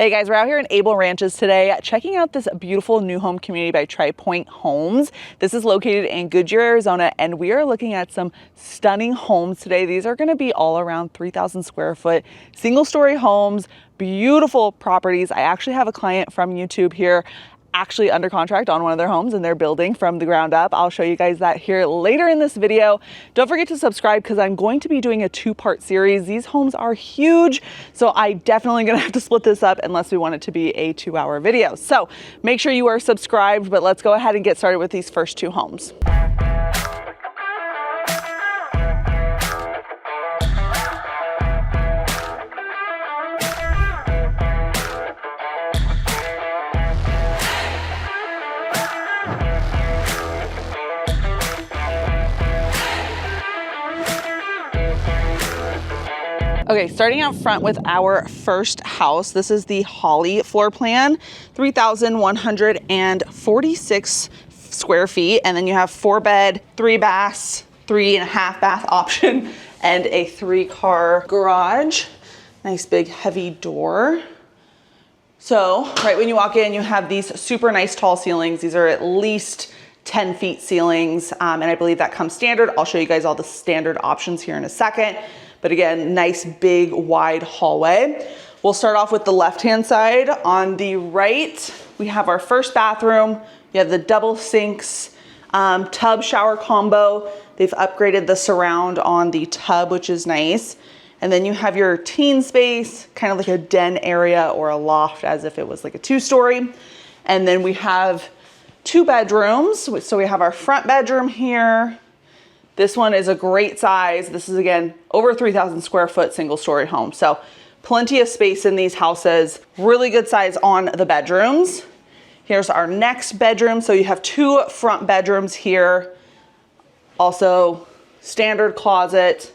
Hey guys, we're out here in Abel Ranches today checking out this beautiful new home community by Tri Pointe Homes. This is located in Goodyear, Arizona, and we are looking at some stunning homes today. These are going to be all around 3,000 square foot single story homes, beautiful properties. I actually have a client from YouTube here actually under contract on one of their homes and they're building from the ground up. I'll show you guys that here later in this video. Don't forget to subscribe because I'm going to be doing a two-part series. These homes are huge, so I definitely gonna have to split this up unless we want it to be a 2-hour video. So make sure you are subscribed, but let's go ahead and get started with these first two homes. Okay, starting out front with our first house. This is the Holly floor plan, 3,146 square feet. And then you have 4-bed, 3 baths, 3.5 bath option, and a 3-car garage. Nice big heavy door. So right when you walk in, you have these super nice tall ceilings. These are at least 10 feet ceilings. And I believe that comes standard. I'll show you guys all the standard options here in a second. But again, nice big wide hallway. We'll start off with the left-hand side. On the right, we have our first bathroom. You have the double sinks, tub shower combo. They've upgraded the surround on the tub, which is nice. And then you have your teen space, kind of like a den area or a loft as if it was like a 2-story. And then we have 2 bedrooms. So we have our front bedroom here. This one is a great size. This is, again, over 3,000 square foot single story home. So plenty of space in these houses, really good size on the bedrooms. Here's our next bedroom. So you have 2 front bedrooms here. Also standard closet,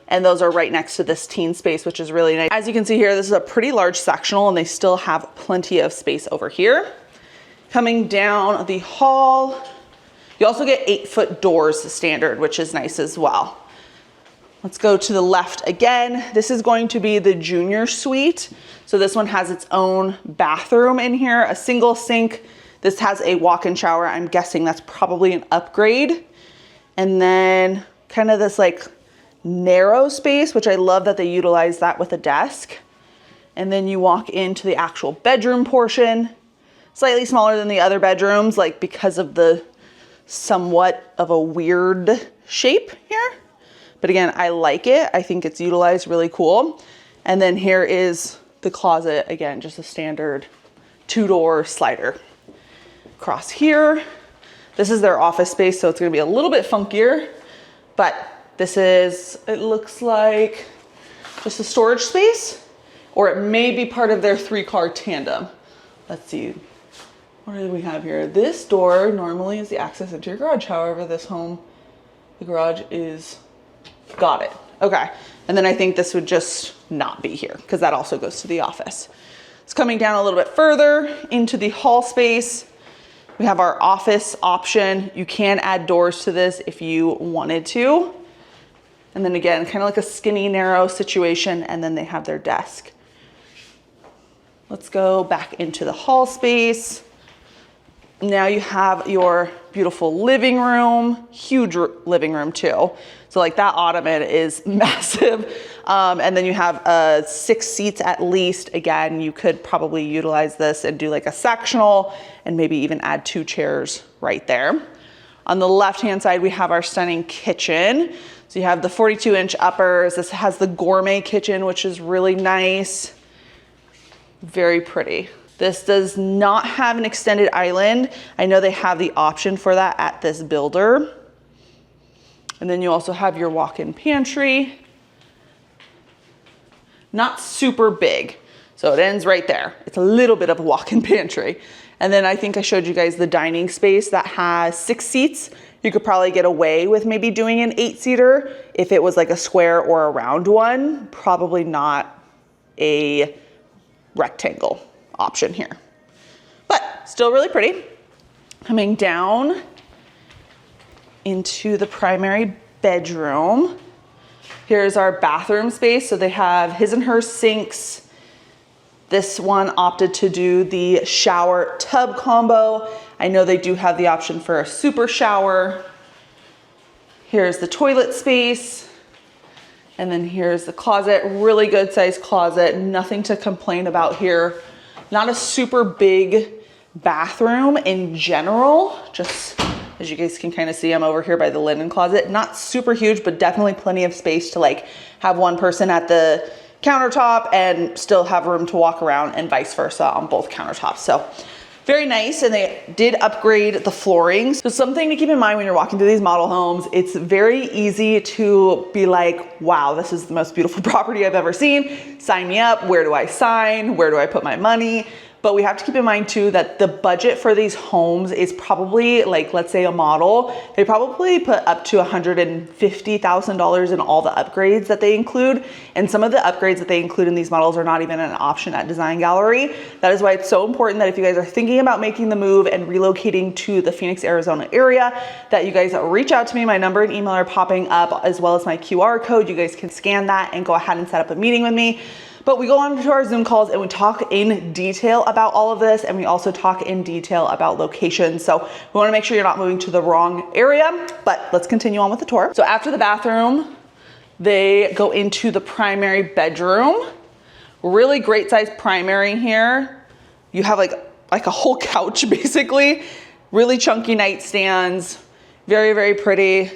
and those are right next to this teen space, which is really nice. As you can see here, this is a pretty large sectional and they still have plenty of space over here. Coming down the hall, you also get 8-foot doors standard, which is nice as well. Let's go to the left again. This is going to be the junior suite. So this one has its own bathroom in here, a single sink. This has a walk-in shower. I'm guessing that's probably an upgrade. And then kind of this like narrow space, which I love that they utilize that with a desk. And then you walk into the actual bedroom portion, slightly smaller than the other bedrooms, like because of the somewhat of a weird shape here. But again, I like it. I think it's utilized really cool. And then here is the closet. Again, just a standard 2-door slider. Across here, this is their office space, so it's gonna be a little bit funkier, but this is, it looks like just a storage space, or it may be part of their 3-car tandem. Let's see. What do we have here? This door normally is the access into your garage. However, this home, the garage is, got it. Okay. And then I think this would just not be here because that also goes to the office. It's coming down a little bit further into the hall space. We have our office option. You can add doors to this if you wanted to. And then again, kind of like a skinny, narrow situation. And then they have their desk. Let's go back into the hall space. Now you have your beautiful living room, huge living room too. So like that ottoman is massive. And then you have 6 seats at least. Again, you could probably utilize this and do like a sectional and maybe even add 2 chairs right there. On the left-hand side, we have our stunning kitchen. So you have the 42-inch uppers. This has the gourmet kitchen, which is really nice. Very pretty. This does not have an extended island. I know they have the option for that at this builder. And then you also have your walk-in pantry. Not super big, so it ends right there. It's a little bit of a walk-in pantry. And then I think I showed you guys the dining space that has 6 seats. You could probably get away with maybe doing an 8-seater if it was like a square or a round one. Probably not a rectangle option here, but still really pretty. Coming down into the primary bedroom. Here's our bathroom space. So they have his and her sinks, This one opted to do the shower tub combo. I know they do have the option for a super shower. Here's the toilet space. And then here's the closet, really good sized closet, nothing to complain about here. Not a super big bathroom in general, just as you guys can kind of see, I'm over here by the linen closet. Not super huge, but definitely plenty of space to like have one person at the countertop and still have room to walk around, and vice versa on both countertops. So very nice. And they did upgrade the flooring. So something to keep in mind when you're walking through these model homes, it's very easy to be like, wow, this is the most beautiful property I've ever seen. Sign me up. Where do I sign? Where do I put my money? But we have to keep in mind too that the budget for these homes is probably, like, let's say a model, they probably put up to $150,000 in all the upgrades that they include. And some of the upgrades that they include in these models are not even an option at Design Gallery. That is why it's so important that if you guys are thinking about making the move and relocating to the Phoenix, Arizona area, that you guys reach out to me. My number and email are popping up, as well as my QR code. You guys can scan that and go ahead and set up a meeting with me. But we go on to our Zoom calls and we talk in detail about all of this, and we also talk in detail about locations. So we want to make sure you're not moving to the wrong area, but let's continue on with the tour. So after the bathroom, they go into the primary bedroom. Really great size primary here. You have like a whole couch basically. Really chunky nightstands, very, very pretty.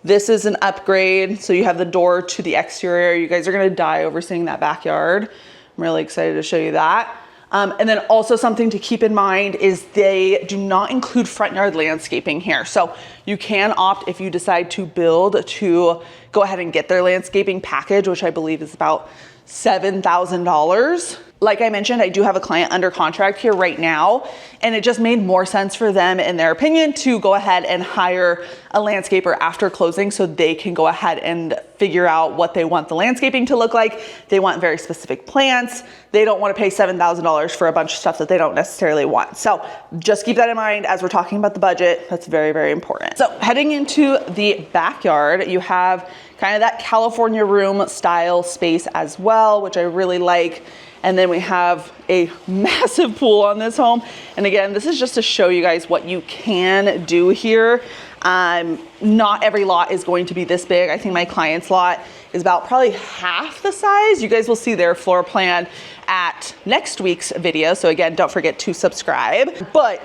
This is an upgrade. So you have the door to the exterior. You guys are gonna die over seeing that backyard. I'm really excited to show you that. And then also something to keep in mind is they do not include front yard landscaping here. So you can opt, if you decide to build, to go ahead and get their landscaping package, which I believe is about $7,000. Like I mentioned, I do have a client under contract here right now, and it just made more sense for them, in their opinion, to go ahead and hire a landscaper after closing so they can go ahead and figure out what they want the landscaping to look like. They want very specific plants. They don't want to pay $7,000 for a bunch of stuff that they don't necessarily want. So just keep that in mind as we're talking about the budget. That's very, very important. So heading into the backyard, you have kind of that California room style space as well, which I really like. And then we have a massive pool on this home. And again, this is just to show you guys what you can do here. Not every lot is going to be this big. I think my client's lot is about probably half the size. You guys will see their floor plan at next week's video. So again, don't forget to subscribe. But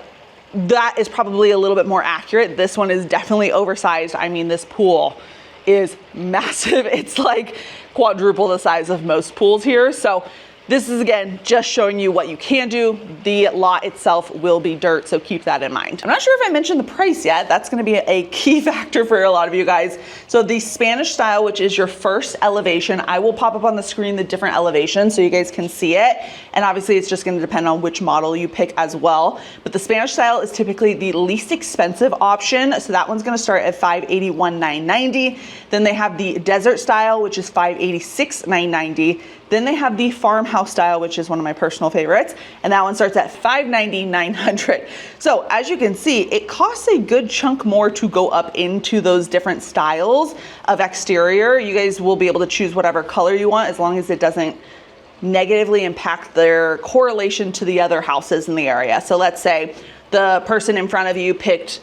that is probably a little bit more accurate. This one is definitely oversized. I mean, this pool is massive. It's like quadruple the size of most pools here. So this is, again, just showing you what you can do. The lot itself will be dirt, so keep that in mind. I'm not sure if I mentioned the price yet. That's gonna be a key factor for a lot of you guys. So the Spanish style, which is your first elevation, I will pop up on the screen the different elevations so you guys can see it. And obviously it's just gonna depend on which model you pick as well. But the Spanish style is typically the least expensive option. So that one's gonna start at $581,990. Then they have the desert style, which is $586,990. Then they have the farmhouse style, which is one of my personal favorites, and that one starts at $590,900. So as you can see, it costs a good chunk more to go up into those different styles of exterior. You guys will be able to choose whatever color you want, as long as it doesn't negatively impact their correlation to the other houses in the area. So let's say the person in front of you picked,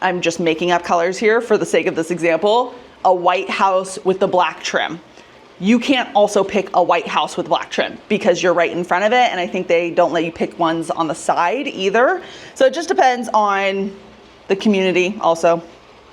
I'm just making up colors here for the sake of this example, a white house with the black trim. You can't also pick a white house with black trim because you're right in front of it. And I think they don't let you pick ones on the side either. So it just depends on the community also.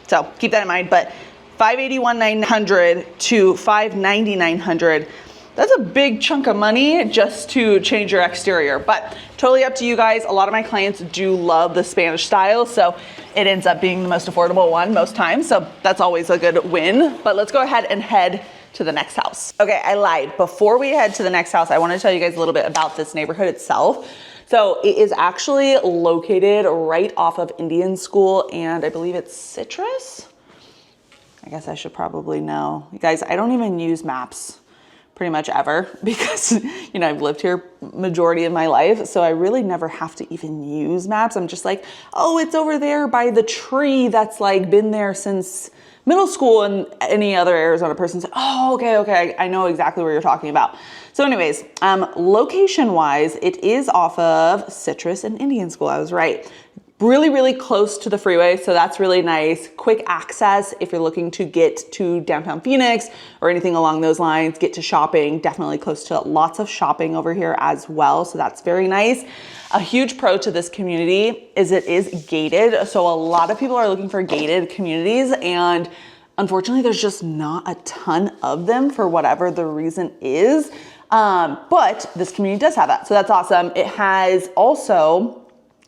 So keep that in mind. But $581,900 to $590,900, that's a big chunk of money just to change your exterior. But totally up to you guys. A lot of my clients do love the Spanish style, so it ends up being the most affordable one most times. So that's always a good win. But let's go ahead and head to the next house. Okay, I lied. Before we head to the next house, I want to tell you guys a little bit about this neighborhood itself. So it is actually located right off of Indian School, and I believe it's Citrus. I guess I should probably know. You guys, I don't even use maps pretty much ever because, you know, I've lived here majority of my life. So I really never have to even use maps. I'm just like, oh, it's over there by the tree that's like been there since middle school, and any other Arizona person said, oh, okay, I know exactly where you're talking about. So anyways, location wise, it is off of Citrus and Indian School. I was right. Really, really close to the freeway. So that's really nice. Quick access if you're looking to get to downtown Phoenix or anything along those lines, get to shopping, definitely close to lots of shopping over here as well. So that's very nice. A huge pro to this community is it is gated. So a lot of people are looking for gated communities, and unfortunately there's just not a ton of them for whatever the reason is. But this community does have that. So that's awesome. It has also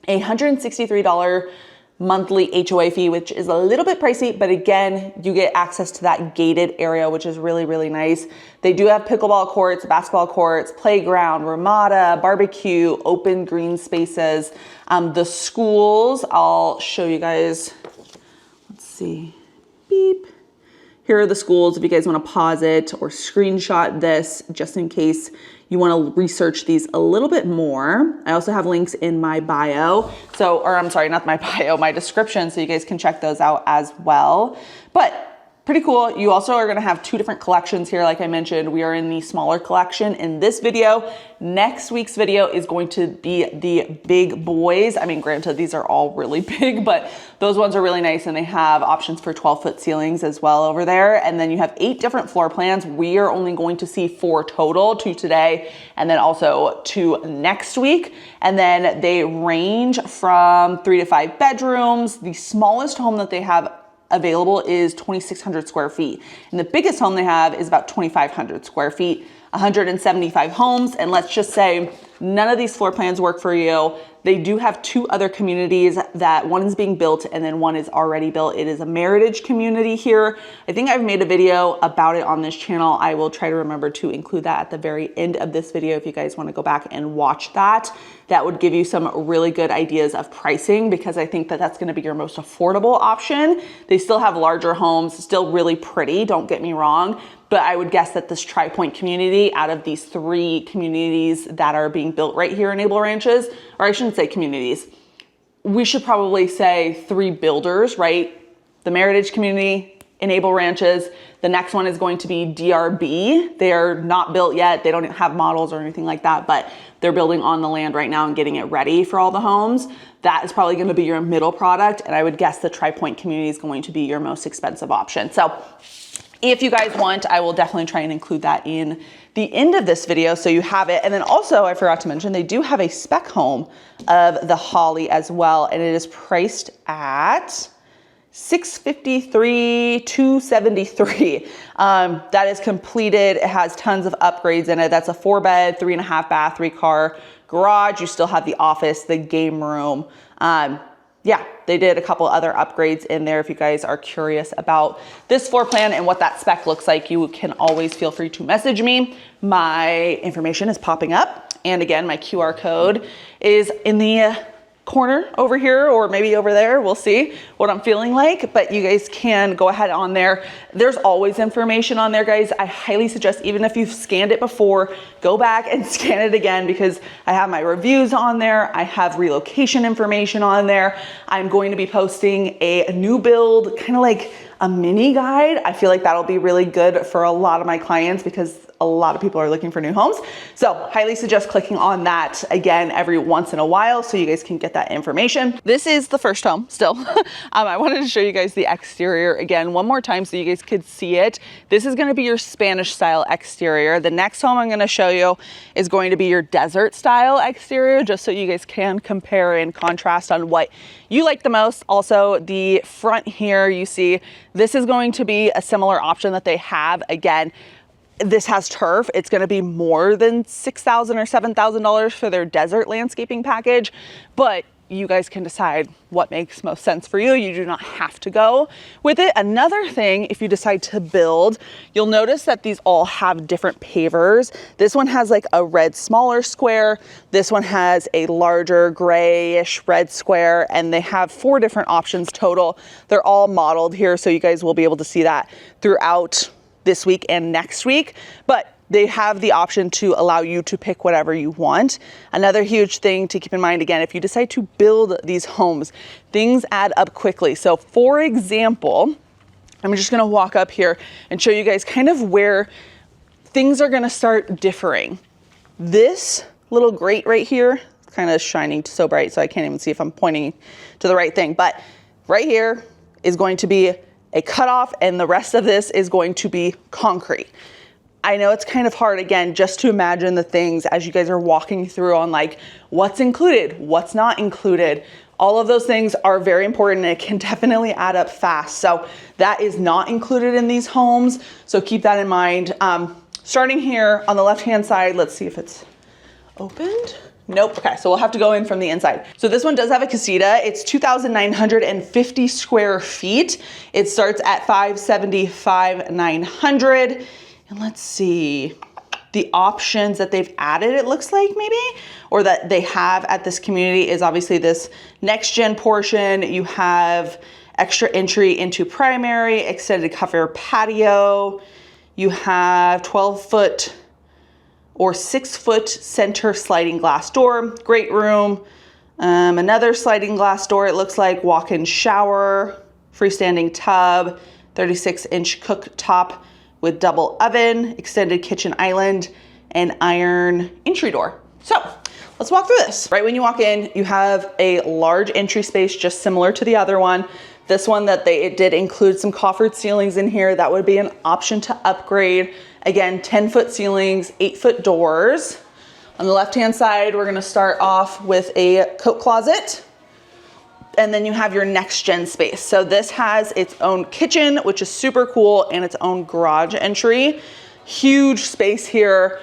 a $163 monthly HOA fee, which is a little bit pricey, but again, you get access to that gated area, which is really, really nice. They do have pickleball courts, basketball courts, playground, ramada, barbecue, open green spaces. The schools, I'll show you guys. Let's see, beep. Here are the schools if you guys want to pause it or screenshot this just in case you want to research these a little bit more. I also have links in my bio. So, or I'm sorry, not my bio, my description, so you guys can check those out as well. But pretty cool. You also are going to have 2 different collections here. Like I mentioned, we are in the smaller collection in this video. Next week's video is going to be the big boys. I mean, granted, these are all really big, but those ones are really nice, and they have options for 12-foot ceilings as well over there. And then you have 8 different floor plans. We are only going to see 4 total, 2 today, and then also 2 next week. And then they range from 3 to 5 bedrooms. The smallest home that they have available is 2,600 square feet. And the biggest home they have is about 2,500 square feet, 175 homes. And let's just say none of these floor plans work for you. They do have 2 other communities that one is being built and then one is already built. It is a Meritage community here. I think I've made a video about it on this channel. I will try to remember to include that at the very end of this video if you guys want to go back and watch that. That would give you some really good ideas of pricing, because I think that that's going to be your most affordable option. They still have larger homes, still really pretty, don't get me wrong. But I would guess that this Tri Pointe community, out of these 3 communities that are being built right here in Abel Ranches, or I shouldn't say communities, we should probably say 3 builders, right? The Meritage community in Abel Ranches. The next one is going to be DRB. They are not built yet. They don't have models or anything like that, but they're building on the land right now and getting it ready for all the homes. That is probably going to be your middle product. And I would guess the Tri Pointe community is going to be your most expensive option. So if you guys want, I will definitely try and include that in the end of this video so you have it. And then also, I forgot to mention, they do have a spec home of the Holly as well, and it is priced at $653,273. That is completed. It has tons of upgrades in it. That's a 4-bed, 3.5 bath, 3-car garage. You still have the office, the game room. Yeah, they did a couple other upgrades in there. If you guys are curious about this floor plan and what that spec looks like, you can always feel free to message me. My information is popping up. And again, my QR code is in the corner over here, or maybe over there. We'll see what I'm feeling like, but you guys can go ahead on there. There's always information on there, guys. I highly suggest, even if you've scanned it before, go back and scan it again, because I have my reviews on there. I have relocation information on there. I'm going to be posting a new build, kind of like a mini guide. I feel like that'll be really good for a lot of my clients, because a lot of people are looking for new homes. So highly suggest clicking on that again every once in a while so you guys can get that information. This is the first home still. I wanted to show you guys the exterior again one more time so you guys could see it. This is gonna be your Spanish style exterior. The next home I'm gonna show you is going to be your desert style exterior, just so you guys can compare and contrast on what you like the most. Also, the front here, you see, this is going to be a similar option that they have. Again, this has turf. It's going to be more than $6,000 or $7,000 for their desert landscaping package, but you guys can decide what makes most sense for you. You do not have to go with it. Another thing, if you decide to build, you'll notice that these all have different pavers. This one has like a red smaller square. This one has a larger grayish red square, and they have 4 different options total. They're all modeled here, so you guys will be able to see that throughout this week and next week. But they have the option to allow you to pick whatever you want. Another huge thing to keep in mind, again, if you decide to build these homes, things add up quickly. So for example, I'm just gonna walk up here and show you guys kind of where things are gonna start differing. This little grate right here, it's kind of shining so bright so I can't even see if I'm pointing to the right thing, but right here is going to be a cutoff, and the rest of this is going to be concrete. I know it's kind of hard, again, just to imagine the things as you guys are walking through on like what's included, what's not included. All of those things are very important, and it can definitely add up fast. So that is not included in these homes. So keep that in mind. Starting here on the left-hand side, let's see if it's opened. Nope. Okay, so we'll have to go in from the inside. So this one does have a casita. It's 2,950 square feet. It starts at $575,900. And let's see, the options that they've added, it looks like maybe, or that they have at this community is obviously this NextGen portion. You have extra entry into primary, extended cover patio. You have 12-foot or 6-foot center sliding glass door, great room. Another sliding glass door, it looks like, walk-in shower, freestanding tub, 36-inch cooktop with double oven, extended kitchen island, and iron entry door. So let's walk through this. Right when you walk in, you have a large entry space, just similar to the other one. This one it did include some coffered ceilings in here. That would be an option to upgrade. Again, 10-foot ceilings, 8-foot doors. On the left-hand side, we're gonna start off with a coat closet. And then you have your NextGen space. So this has its own kitchen, which is super cool, and its own garage entry. Huge space here,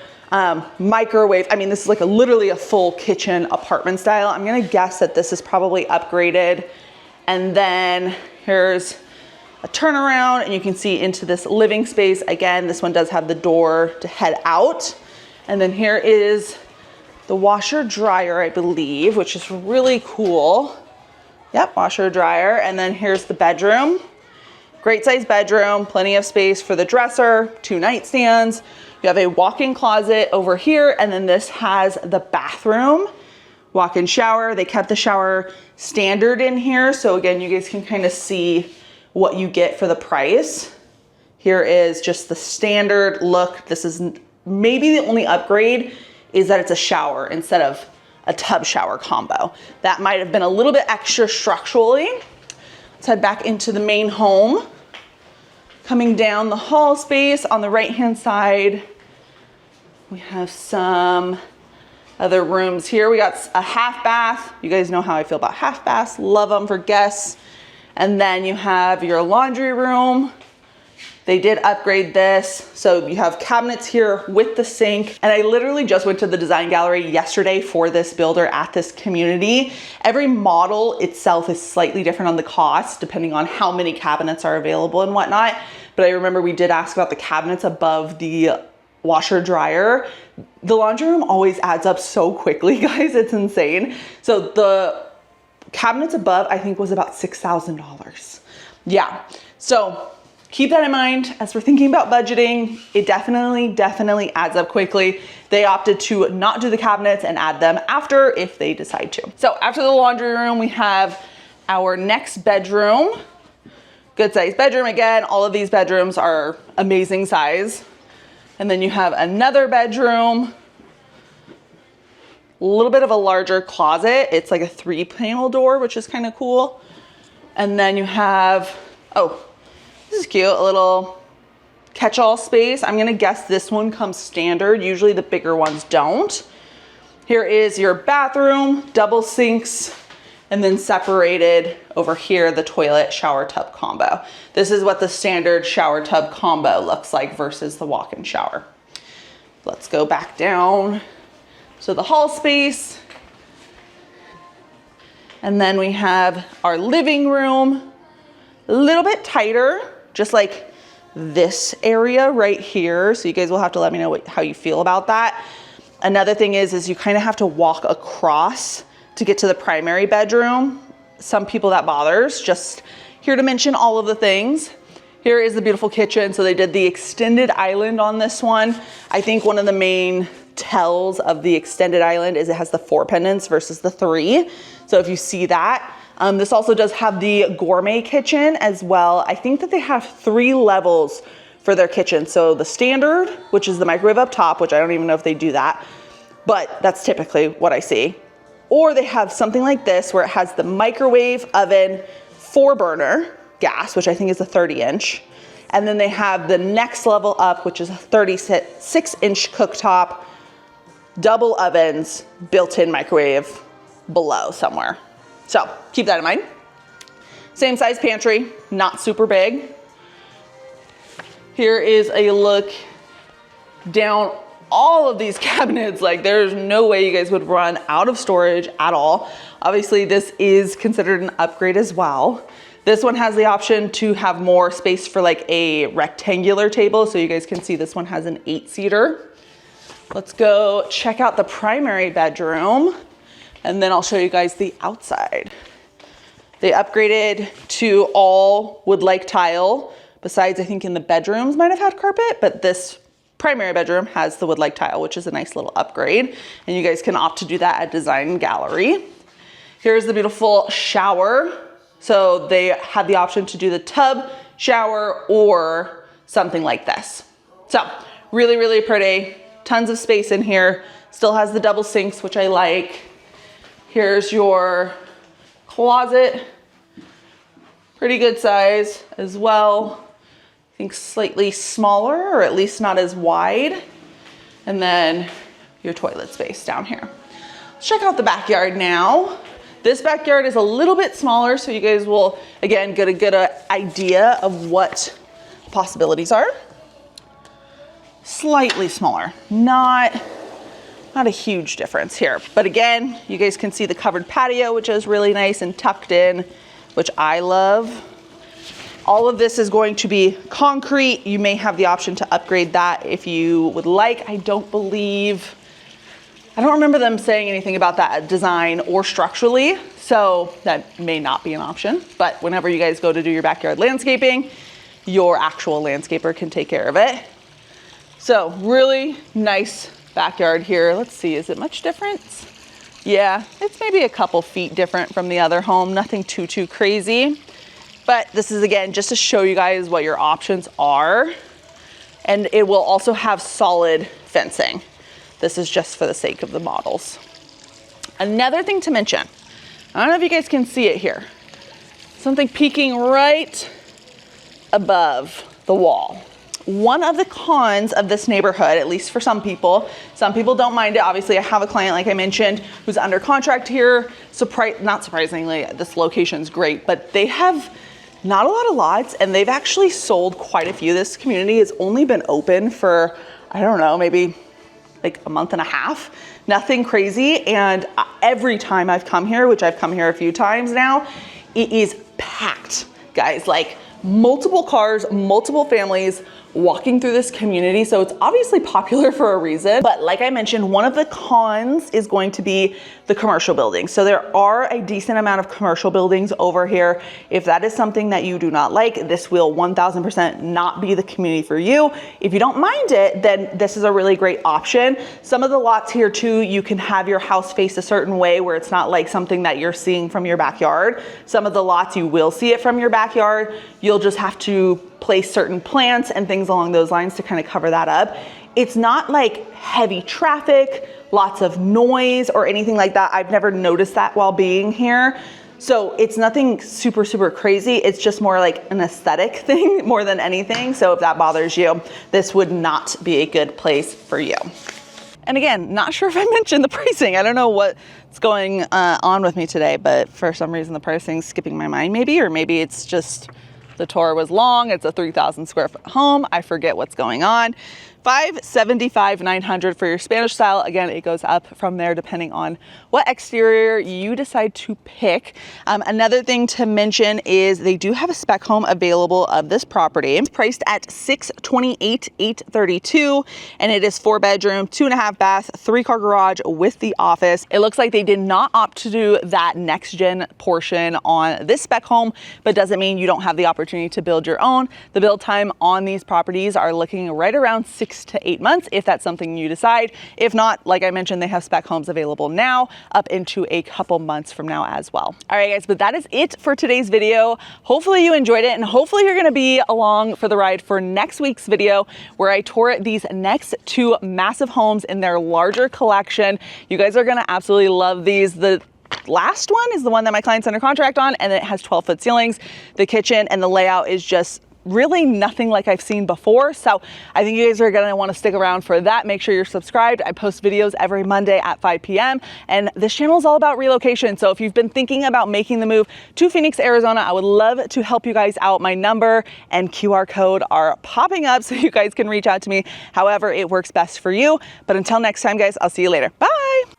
microwave. I mean, this is like literally a full kitchen apartment style. I'm gonna guess that this is probably upgraded. And then here's a turnaround, and you can see into this living space. Again, this one does have the door to head out. And then here is the washer dryer, I believe, which is really cool. Yep, washer dryer. And then here's the bedroom. Great size bedroom, plenty of space for the dresser, 2 nightstands. You have a walk-in closet over here, and then this has the bathroom, walk-in shower. They kept the shower standard in here. So again, you guys can kind of see what you get for the price. Here is just the standard look. This is maybe the only upgrade is that it's a shower instead of a tub shower combo. That might have been a little bit extra structurally. Let's head back into the main home. Coming down the hall space on the right-hand side, we have some other rooms here. We got a half bath. You guys know how I feel about half baths. Love them for guests. And then you have your laundry room. They did upgrade this. So you have cabinets here with the sink. And I literally just went to the design gallery yesterday for this builder at this community. Every model itself is slightly different on the cost, depending on how many cabinets are available and whatnot. But I remember we did ask about the cabinets above the washer dryer. The laundry room always adds up so quickly, guys. It's insane. So the cabinets above, I think, was about $6,000. Yeah. So keep that in mind as we're thinking about budgeting. It definitely adds up quickly. They opted to not do the cabinets and add them after if they decide to. So after the laundry room, we have our next bedroom. Good size bedroom. Again, all of these bedrooms are amazing size. And then you have another bedroom, a little bit of a larger closet. It's like a 3-panel door, which is kind of cool. And then you have, oh, this is cute, a little catch-all space. I'm gonna guess this one comes standard. Usually the bigger ones don't. Here is your bathroom, double sinks, and then separated over here, the toilet shower tub combo. This is what the standard shower tub combo looks like versus the walk-in shower. Let's go back down. So the hall space. And then we have our living room, a little bit tighter, just like this area right here. So you guys will have to let me know how you feel about that. Another thing is you kind of have to walk across to get to the primary bedroom. Some people that bothers. Just here to mention all of the things. Here is the beautiful kitchen. So they did the extended island on this one. I think one of the main tells of the extended island is it has the 4 pendants versus the 3. So if you see that, this also does have the gourmet kitchen as well. I think that they have 3 levels for their kitchen. So the standard, which is the microwave up top, which I don't even know if they do that, but that's typically what I see. Or they have something like this where it has the microwave, oven, 4-burner gas, which I think is a 30-inch. And then they have the next level up, which is a 36-inch cooktop, double ovens, built-in microwave below somewhere. So keep that in mind. Same size pantry, not super big. Here is a look down all of these cabinets. Like, there's no way you guys would run out of storage at all. Obviously, this is considered an upgrade as well. This one has the option to have more space for like a rectangular table. So you guys can see this one has an 8-seater. Let's go check out the primary bedroom, and then I'll show you guys the outside. They upgraded to all wood-like tile. Besides, I think in the bedrooms might have had carpet, but this primary bedroom has the wood-like tile, which is a nice little upgrade. And you guys can opt to do that at Design Gallery. Here's the beautiful shower. So they have the option to do the tub, shower, or something like this. So really, really pretty. Tons of space in here. Still has the double sinks, which I like. Here's your closet. Pretty good size as well. I think slightly smaller, or at least not as wide. And then your toilet space down here. Let's check out the backyard now. This backyard is a little bit smaller, so you guys will, again, get a good idea of what possibilities are. Slightly smaller, not a huge difference here. But again, you guys can see the covered patio, which is really nice and tucked in, which I love. All of this is going to be concrete. You may have the option to upgrade that if you would like. I don't remember them saying anything about that design or structurally, so that may not be an option. But whenever you guys go to do your backyard landscaping, your actual landscaper can take care of it. So really nice backyard here. Let's see, is it much difference? Yeah, it's maybe a couple feet different from the other home. Nothing too crazy. But this is, again, just to show you guys what your options are. And it will also have solid fencing. This is just for the sake of the models. Another thing to mention, I don't know if you guys can see it here. Something peeking right above the wall. One of the cons of this neighborhood, at least for some people don't mind it. Obviously, I have a client, like I mentioned, who's under contract here. Not surprisingly, this location's great, but they have not a lot of lots, and they've actually sold quite a few. This community has only been open for, I don't know, maybe like a month and a half. Nothing crazy. And every time I've come here, which I've come here a few times now, it is packed, guys. Like, multiple cars, multiple families walking through this community. So it's obviously popular for a reason. But like I mentioned, one of the cons is going to be the commercial buildings. So there are a decent amount of commercial buildings over here. If that is something that you do not like, this will 1000% not be the community for you. If you don't mind it, then this is a really great option. Some of the lots here too, you can have your house face a certain way where it's not like something that you're seeing from your backyard. Some of the lots you will see it from your backyard. You'll just have to place certain plants and things along those lines to kind of cover that up. It's not like heavy traffic, lots of noise or anything like that. I've never noticed that while being here. So it's nothing super crazy. It's just more like an aesthetic thing more than anything. So if that bothers you, this would not be a good place for you. And again, not sure if I mentioned the pricing. I don't know what's going on with me today, but for some reason the pricing's skipping my mind maybe, or maybe it's just the tour was long. It's a 3,000 square foot home. I forget what's going on. $575, $900 for your Spanish style. Again, it goes up from there depending on what exterior you decide to pick. Another thing to mention is they do have a spec home available of this property. It's priced at $628,832, and it is 4-bedroom, 2.5 bath, 3-car garage with the office. It looks like they did not opt to do that NextGen portion on this spec home, but doesn't mean you don't have the opportunity to build your own. The build time on these properties are looking right around 6 to 8 months if that's something you decide. If not, like I mentioned, they have spec homes available now up into a couple months from now as well. All right, guys, but that is it for today's video. Hopefully you enjoyed it, and hopefully you're gonna be along for the ride for next week's video where I tour these next 2 massive homes in their larger collection. You guys are gonna absolutely love these. The last one is the one that my client's under contract on, and it has 12-foot ceilings. The kitchen and the layout is just really nothing like I've seen before. So I think you guys are gonna wanna stick around for that. Make sure you're subscribed. I post videos every Monday at 5 p.m. And this channel is all about relocation. So if you've been thinking about making the move to Phoenix, Arizona, I would love to help you guys out. My number and QR code are popping up so you guys can reach out to me however it works best for you. But until next time, guys, I'll see you later. Bye.